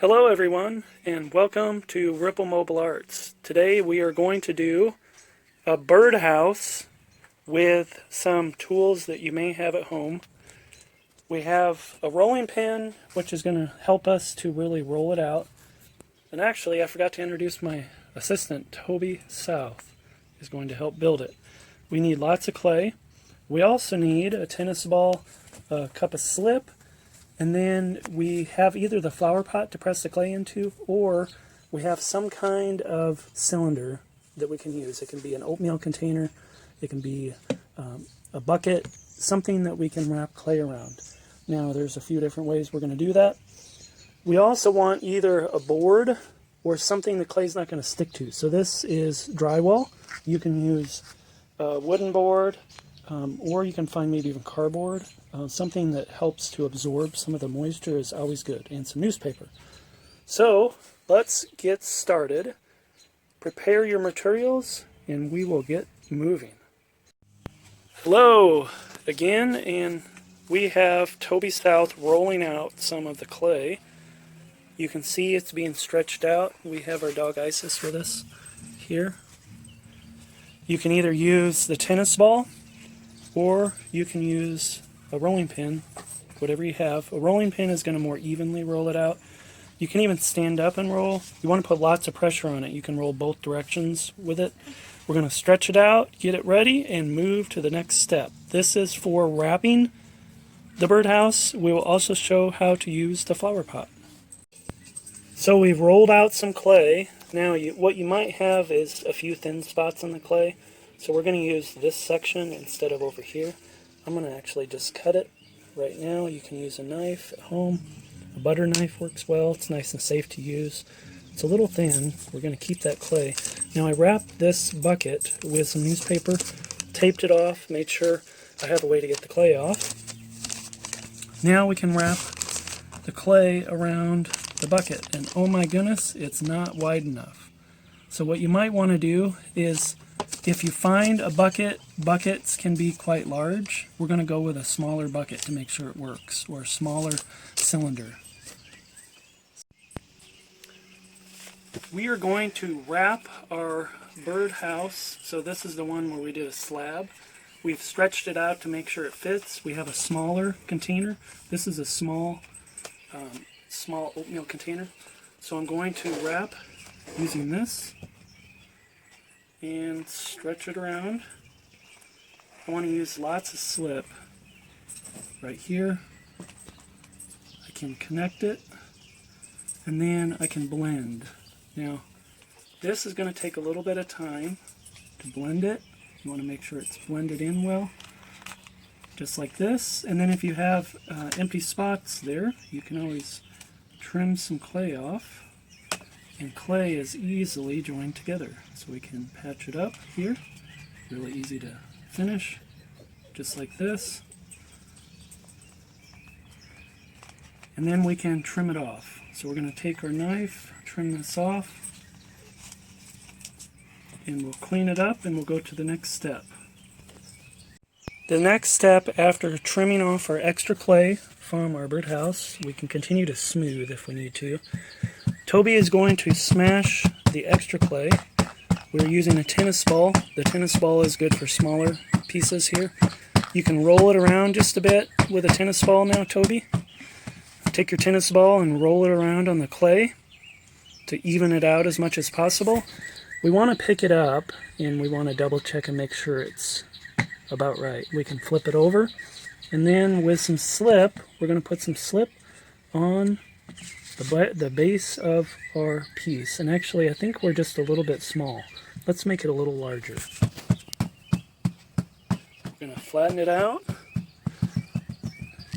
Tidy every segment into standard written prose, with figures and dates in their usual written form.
Hello everyone, and welcome to Ripple Mobile Arts. Today we are going to do a birdhouse with some tools that you may have at home. We have a rolling pin, which is going to help us to really roll it out. And actually, I forgot to introduce my assistant, Toby South, is going to help build it. We need lots of clay. We also need a tennis ball, a cup of slip, and then we have either the flower pot to press the clay into, or we have some kind of cylinder that we can use. It can be an oatmeal container, it can be a bucket, something that we can wrap clay around. Now there's a few different ways we're going to do that. We also want either a board or something the clay's not going to stick to. So this is drywall. You can use a wooden board, or you can find maybe even cardboard. Something that helps to absorb some of the moisture is always good, and some newspaper. So let's get started. Prepare your materials and we will get moving. Hello again, and we have Toby South rolling out some of the clay. You can see it's being stretched out. We have our dog Isis with us here. You can either use the tennis ball or you can use a rolling pin, whatever you have. A rolling pin is going to more evenly roll it out. You can even stand up and roll. You want to put lots of pressure on it. You can roll both directions with it. We're going to stretch it out, get it ready, and move to the next step. This is for wrapping the birdhouse. We will also show how to use the flower pot. So we've rolled out some clay. Now what you might have is a few thin spots on the clay. So we're going to use this section instead of over here. I'm going to actually just cut it right now. You can use a knife at home. A butter knife works well. It's nice and safe to use. It's a little thin. We're going to keep that clay. Now I wrapped this bucket with some newspaper, taped it off, made sure I have a way to get the clay off. Now we can wrap the clay around the bucket. And oh my goodness, it's not wide enough. So what you might want to do is, if you find a bucket, buckets can be quite large. We're going to go with a smaller bucket to make sure it works, or a smaller cylinder. We are going to wrap our birdhouse. So this is the one where we did a slab. We've stretched it out to make sure it fits. We have a smaller container. This is a small oatmeal container. So I'm going to wrap using this and stretch it around. I want to use lots of slip right here. I can connect it, and then I can blend. Now this is going to take a little bit of time to blend it. You want to make sure it's blended in well, just like this. And then if you have empty spots there, you can always trim some clay off. And clay is easily joined together. So we can patch it up here. Really easy to finish, just like this. And then we can trim it off. So we're going to take our knife, trim this off, and we'll clean it up and we'll go to the next step. The next step, after trimming off our extra clay from our birdhouse, we can continue to smooth if we need to. Toby is going to smash the extra clay. We're using a tennis ball. The tennis ball is good for smaller pieces here. You can roll it around just a bit with a tennis ball now, Toby. Take your tennis ball and roll it around on the clay to even it out as much as possible. We want to pick it up and we want to double check and make sure it's about right. We can flip it over, and then with some slip, we're going to put some slip on the base of our piece. And actually I think we're just a little bit small. Let's make it a little larger. We're going to flatten it out,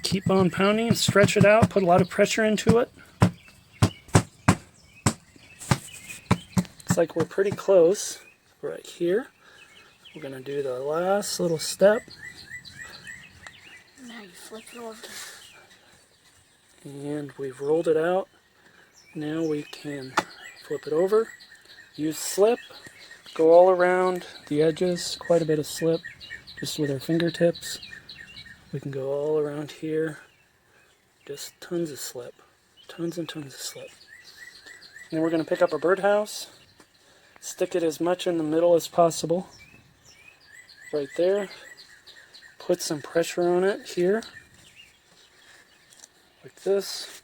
keep on pounding, stretch it out, put a lot of pressure into it. Looks like we're pretty close right here. We're going to do the last little step. Now you flip it over. And we've rolled it out. Now we can flip it over, use slip, go all around the edges, quite a bit of slip, just with our fingertips. We can go all around here, just tons of slip, tons and tons of slip. then we're going to pick up a birdhouse, stick it as much in the middle as possible, right there. Put some pressure on it here, like this,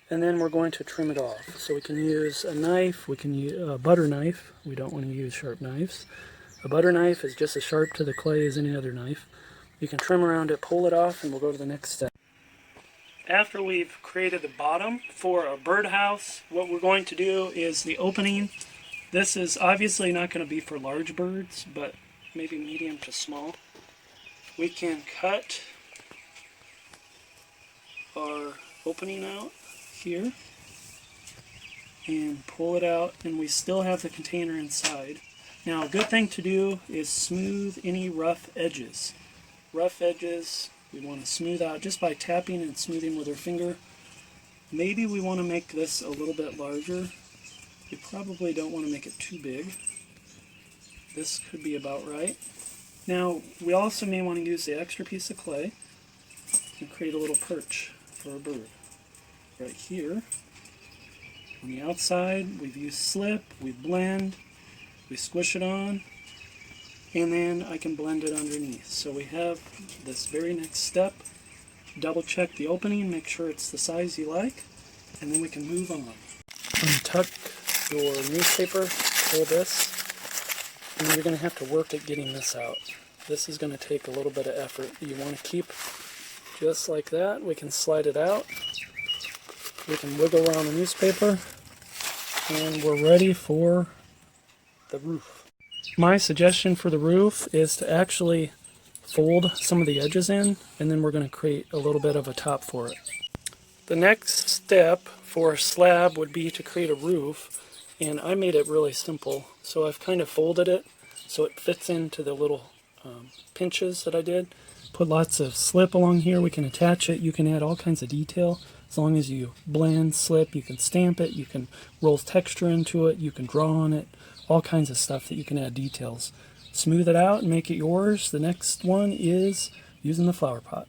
and then we're going to trim it off. So we can use a knife, we can use a butter knife. We don't want to use sharp knives. A butter knife is just as sharp to the clay as any other knife. You can trim around it, pull it off, and we'll go to the next step. After we've created the bottom for a birdhouse, what we're going to do is the opening. This is obviously not going to be for large birds, but maybe medium to small. We can cut our opening out here and pull it out, and we still have the container inside. Now, a good thing to do is smooth any rough edges. Rough edges we want to smooth out just by tapping and smoothing with our finger. Maybe we want to make this a little bit larger. We probably don't want to make it too big. This could be about right. Now, we also may want to use the extra piece of clay and create a little perch for a bird. Right here. On the outside, we've used slip, we blend, we squish it on, and then I can blend it underneath. So we have this very next step. Double check the opening, make sure it's the size you like, and then we can move on. Untuck your newspaper, pull this, and you're going to have to work at getting this out. This is going to take a little bit of effort. You want to keep just like that. We can slide it out. We can wiggle around the newspaper, and we're ready for the roof. My suggestion for the roof is to actually fold some of the edges in, and then we're going to create a little bit of a top for it. The next step for a slab would be to create a roof, and I made it really simple. So I've kind of folded it so it fits into the little pinches that I did. Put lots of slip along here. We can attach it. You can add all kinds of detail as long as you blend slip. You can stamp it. You can roll texture into it. You can draw on it. All kinds of stuff that you can add details. Smooth it out and make it yours. The next one is using the flower pot.